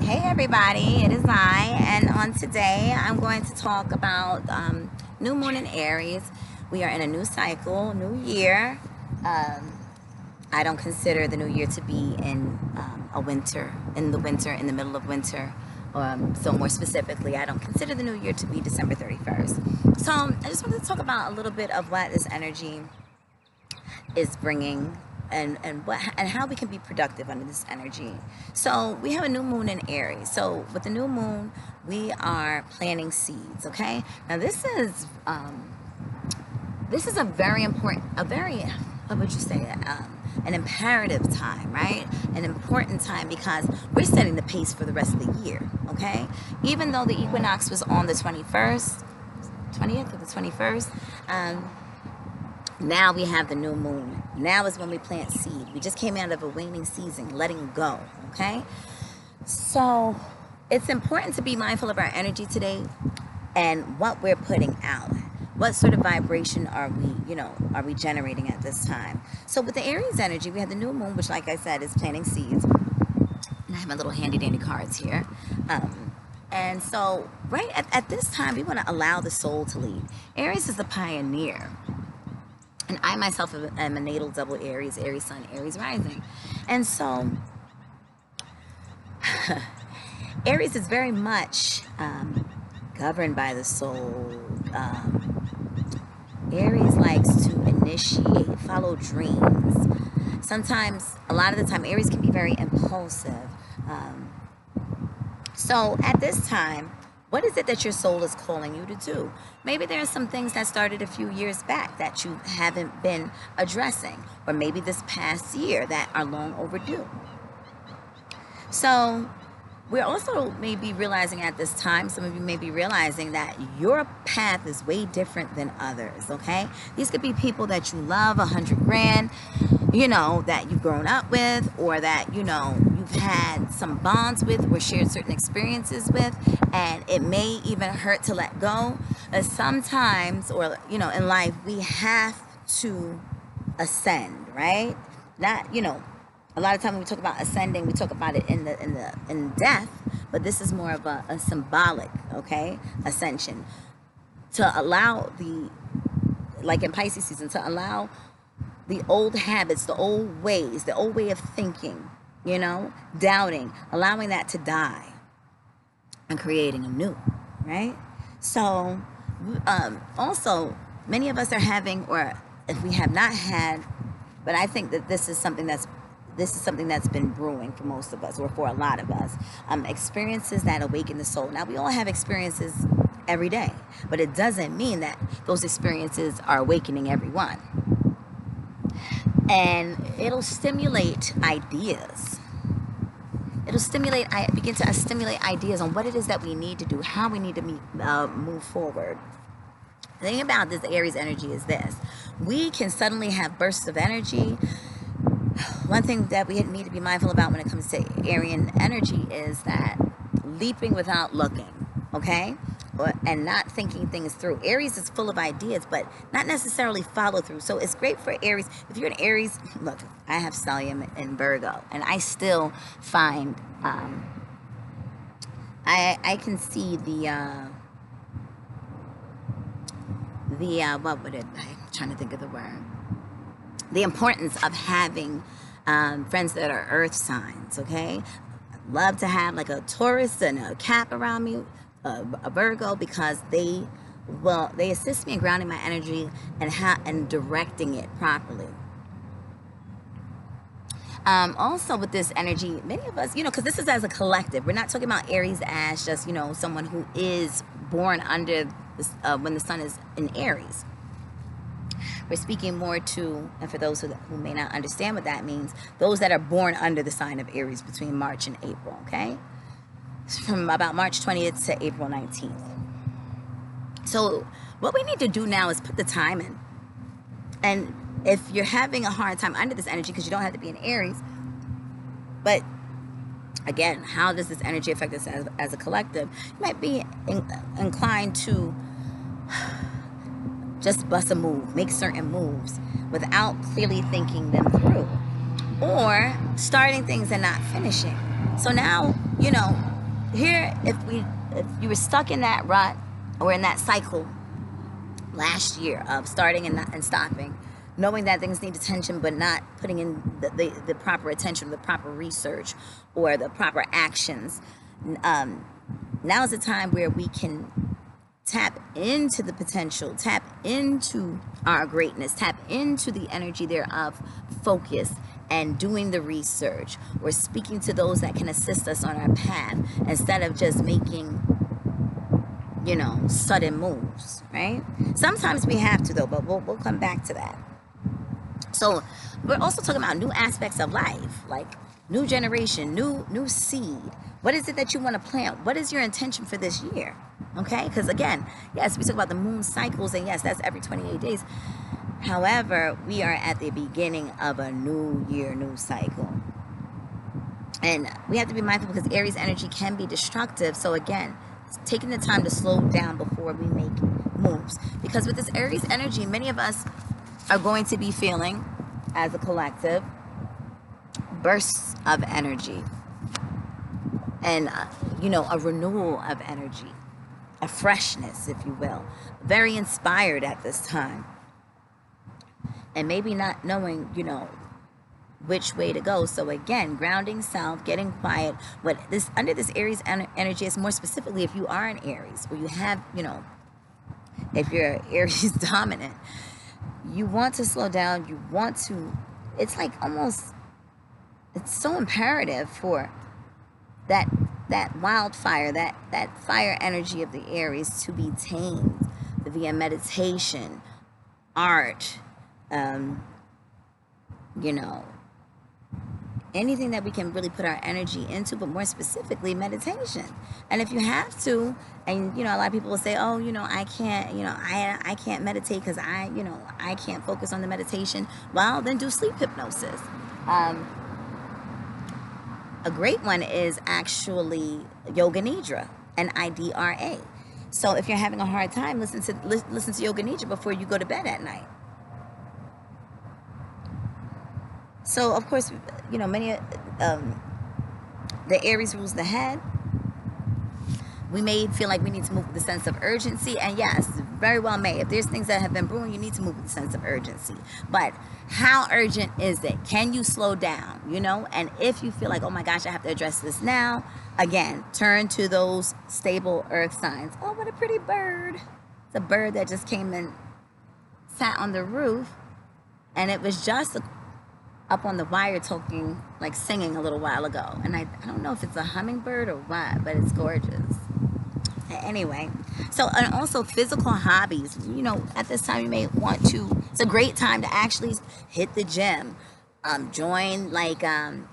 Hey everybody, it is I, and on today I'm going to talk about new moon in Aries. We are in a new cycle, new year. I don't consider the new year to be in in the middle of winter. So more specifically, I don't consider the new year to be December 31st. So I just wanted to talk about a little bit of what this energy is bringing and how we can be productive under this energy. So we have a new moon in Aries. So with the new moon, we are planting seeds. Okay. Now this is a very important, what would you say, an imperative time, right? An important time because we're setting the pace for the rest of the year. Okay. Even though the equinox was on the 21st, 20th or the 21st. Now we have the new moon. Now is when we plant seed. We just came out of a waning season, letting go, okay? So it's important to be mindful of our energy today and what we're putting out. What sort of vibration are we generating at this time? So with the Aries energy, we have the new moon, which like I said, is planting seeds. And I have my little handy dandy cards here. And so right at this time, we want to allow the soul to lead. Aries is the pioneer. And I myself am a natal double Aries, Aries Sun, Aries Rising. And so, Aries is very much governed by the soul. Aries likes to initiate, follow dreams. Sometimes, a lot of the time, Aries can be very impulsive. So, at this time, what is it that your soul is calling you to do? Maybe there are some things that started a few years back that you haven't been addressing, or maybe this past year that are long overdue. So we're also maybe realizing at this time, some of you may be realizing that your path is way different than others, okay? These could be people that you love, 100 grand, that you've grown up with, or that, you've had some bonds with or shared certain experiences with, and it may even hurt to let go. Sometimes, or, in life, we have to ascend, right? Not, a lot of times when we talk about ascending, we talk about it in death, but this is more of a symbolic, okay, ascension, to allow like in Pisces season, to allow the old habits, the old ways, the old way of thinking, doubting, allowing that to die and creating a new, right? So also many of us are having, or if we have not had, but I think that this is something that's been brewing for most of us, or for a lot of us, experiences that awaken the soul. Now, we all have experiences every day, but it doesn't mean that those experiences are awakening everyone. And it'll stimulate ideas. Begin to stimulate ideas on what it is that we need to do, how we need to move forward. The thing about this Aries energy is this: we can suddenly have bursts of energy. One thing that we need to be mindful about when it comes to Aryan energy is that leaping without looking, okay? And not thinking things through. Aries is full of ideas, but not necessarily follow through. So it's great for Aries. If you're an Aries, look, I have stellium in Virgo, and I still find, I can see I'm trying to think of the word. The importance of having friends that are earth signs, okay? I'd love to have like a Taurus and a Cap around me, a Virgo, because they assist me in grounding my energy and directing it properly. Also with this energy, many of us, because this is as a collective. We're not talking about Aries as just, someone who is born under this, when the sun is in Aries. We're speaking more to, and for those who may not understand what that means, those that are born under the sign of Aries between March and April, okay? From about March 20th to April 19th. So what we need to do now is put the time in. And if you're having a hard time under this energy, because you don't have to be in Aries, but again, how does this energy affect us as a collective? You might be inclined to just bust a move, make certain moves without clearly thinking them through, or starting things and not finishing. So now, here, if you were stuck in that rut or in that cycle last year of starting and stopping, knowing that things need attention but not putting in the proper attention, the proper research, or the proper actions, now is the time where we can tap into the potential, tap into our greatness, tap into the energy thereof, focus, and doing the research, or speaking to those that can assist us on our path, instead of just making, you know, sudden moves, right? Sometimes we have to, though, but we'll come back to that. So we're also talking about new aspects of life, like new generation, new seed. What is it that you want to plant? What is your intention for this year? Okay, because again, yes, we talk about the moon cycles, and yes, that's every 28 days. However, we are at the beginning of a new year, new cycle. And we have to be mindful because Aries energy can be destructive. So again, taking the time to slow down before we make moves. Because with this Aries energy, many of us are going to be feeling, as a collective, bursts of energy. And, you know, a renewal of energy. A freshness, if you will. Very inspired at this time. And maybe not knowing, you know, which way to go. So again, grounding self, getting quiet. What this under this Aries energy is more specifically if you are an Aries, or you have, you know, if you're Aries dominant, you want to slow down. You want to, it's like almost, it's so imperative for that wildfire, that fire energy of the Aries to be tamed via meditation, art, you know, anything that we can really put our energy into, but more specifically meditation. And if you have to, and you know, a lot of people will say, oh, you know, I can't, you know, I can't meditate because you know, I can't focus on the meditation. Well, then do sleep hypnosis. A great one is actually Yoga Nidra, Nidra. So if you're having a hard time, listen to Yoga Nidra before you go to bed at night. So of course, you know, many the Aries rules the head. We may feel like we need to move with a sense of urgency, and yes, very well may. If there's things that have been brewing, you need to move with a sense of urgency. But how urgent is it? Can you slow down? You know, and if you feel like, oh my gosh, I have to address this now, again, turn to those stable earth signs. Oh, what a pretty bird. It's a bird that just came and sat on the roof, and it was just up on the wire talking, like singing a little while ago. And I don't know if it's a hummingbird or what, but it's gorgeous. Anyway, so, and also physical hobbies, you know, at this time you may want to, it's a great time to actually hit the gym, join, like,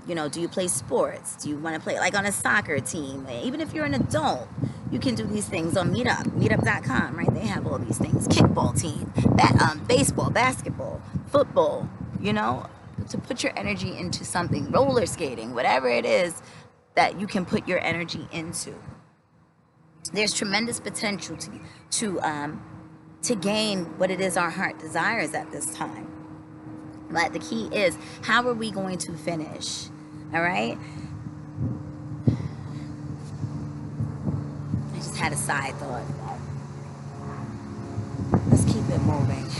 you know, do you play sports? Do you want to play like on a soccer team? Even if you're an adult, you can do these things on meetup.com, right? They have all these things, kickball team, baseball, basketball, football, you know, to put your energy into something, roller skating, whatever it is that you can put your energy into. There's tremendous potential to gain what it is our heart desires at this time. But the key is, how are we going to finish? All right? I just had a side thought. Let's keep it moving.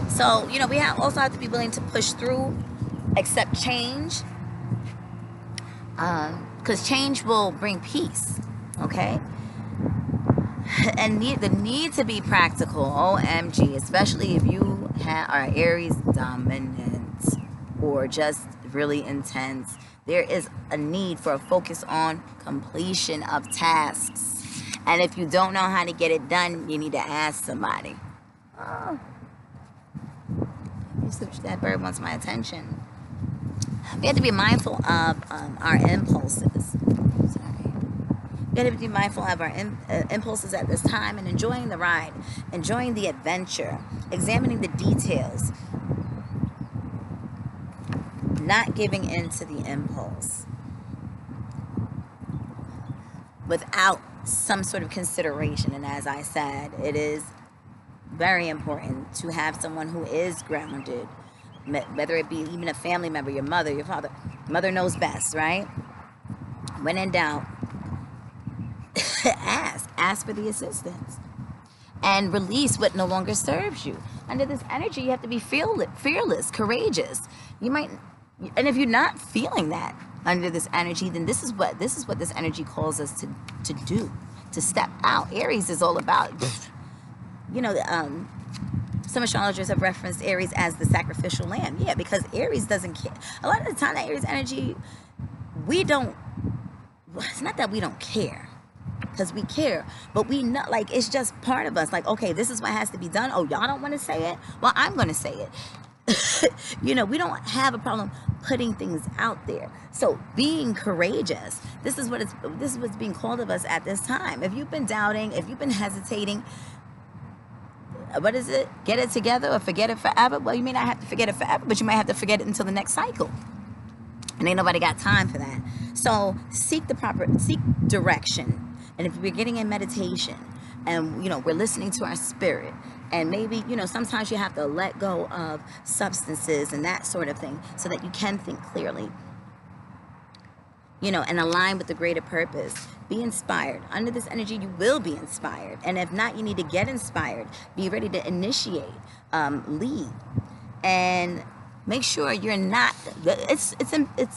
So, you know, we also have to be willing to push through, accept change. Because change will bring peace, okay? And the need to be practical, OMG, especially if you are Aries dominant or just really intense. There is a need for a focus on completion of tasks. And if you don't know how to get it done, you need to ask somebody. Oh, that bird wants my attention. We have to be mindful of our impulses. Sorry. We have to be mindful of our impulses at this time and enjoying the ride, enjoying the adventure, examining the details, not giving in to the impulse without some sort of consideration. And as I said, it is very important to have someone who is grounded, whether it be even a family member, your mother, your father, Mother knows best, right? When in doubt, ask for the assistance, and release what no longer serves you. Under this energy, you have to be fearless, courageous. You might, and if you're not feeling that under this energy, then this is what this energy calls us to do, to step out. Aries is all about, you know, some astrologers have referenced Aries as the sacrificial lamb. Yeah, because Aries doesn't care. A lot of the time, that Aries energy, we don't. It's not that we don't care, because we care, but we know, like, it's just part of us. Like, okay, this is what has to be done. Oh, y'all don't want to say it? Well, I'm going to say it. You know, we don't have a problem putting things out there. So being courageous, this is what's being called of us at this time. If you've been doubting, if you've been hesitating, what is it? Get it together or forget it forever? Well, you may not have to forget it forever, but you might have to forget it until the next cycle. And ain't nobody got time for that. So seek direction. And if we're getting in meditation and, you know, we're listening to our spirit, and maybe, you know, sometimes you have to let go of substances and that sort of thing so that you can think clearly, you know, and align with the greater purpose. Be inspired. Under this energy, you will be inspired. And if not, you need to get inspired. Be ready to initiate, lead, and make sure you're not. It's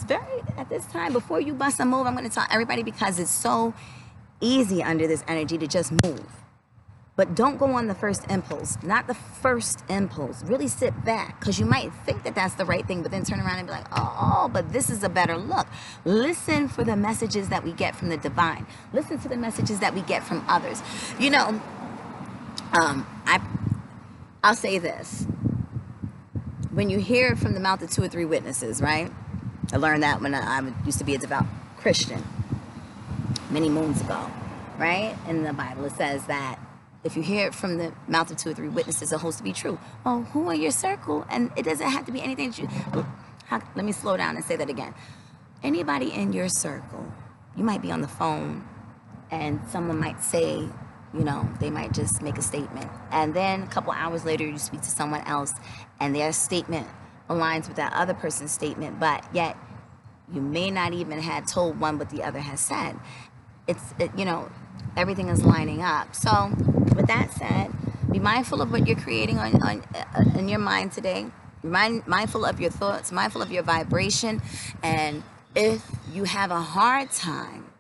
very, at this time, before you bust a move, I'm going to tell everybody, because it's so easy under this energy to just move. But don't go on the first impulse. Not the first impulse. Really sit back, because you might think that that's the right thing, but then turn around and be like, oh, but this is a better look. Listen for the messages that we get from the divine. Listen to the messages that we get from others. You know, I'll say this. When you hear from the mouth of 2 or 3 witnesses, right? I learned that when I used to be a devout Christian many moons ago, right? In the Bible, it says that if you hear it from the mouth of 2 or 3 witnesses, it holds to be true. Oh, who are your circle? And it doesn't have to be anything that you... Let me slow down and say that again. Anybody in your circle, you might be on the phone and someone might say, you know, they might just make a statement. And then a couple hours later, you speak to someone else and their statement aligns with that other person's statement, but yet you may not even have told one what the other has said. You know, everything is lining up. So with that said, be mindful of what you're creating in your mind today. Mindful of your thoughts, mindful of your vibration. And if you have a hard time,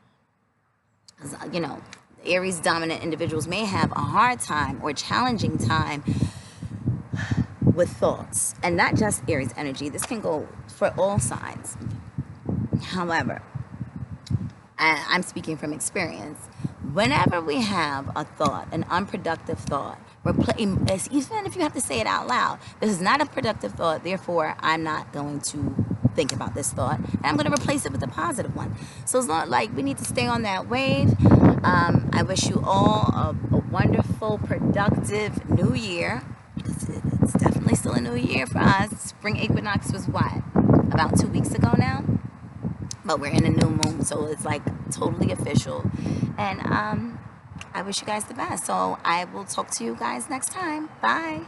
you know, Aries dominant individuals may have a hard time or challenging time with thoughts, and not just Aries energy. This can go for all signs. However, I'm speaking from experience. Whenever we have a thought, an unproductive thought, even if you have to say it out loud, this is not a productive thought, therefore I'm not going to think about this thought, and I'm going to replace it with a positive one. So it's not like we need to stay on that wave. I wish you all a wonderful, productive new year. It's definitely still a new year for us. Spring equinox was what? About 2 weeks ago now? But we're in a new moon, so it's like totally official. And I wish you guys the best. So I will talk to you guys next time. Bye.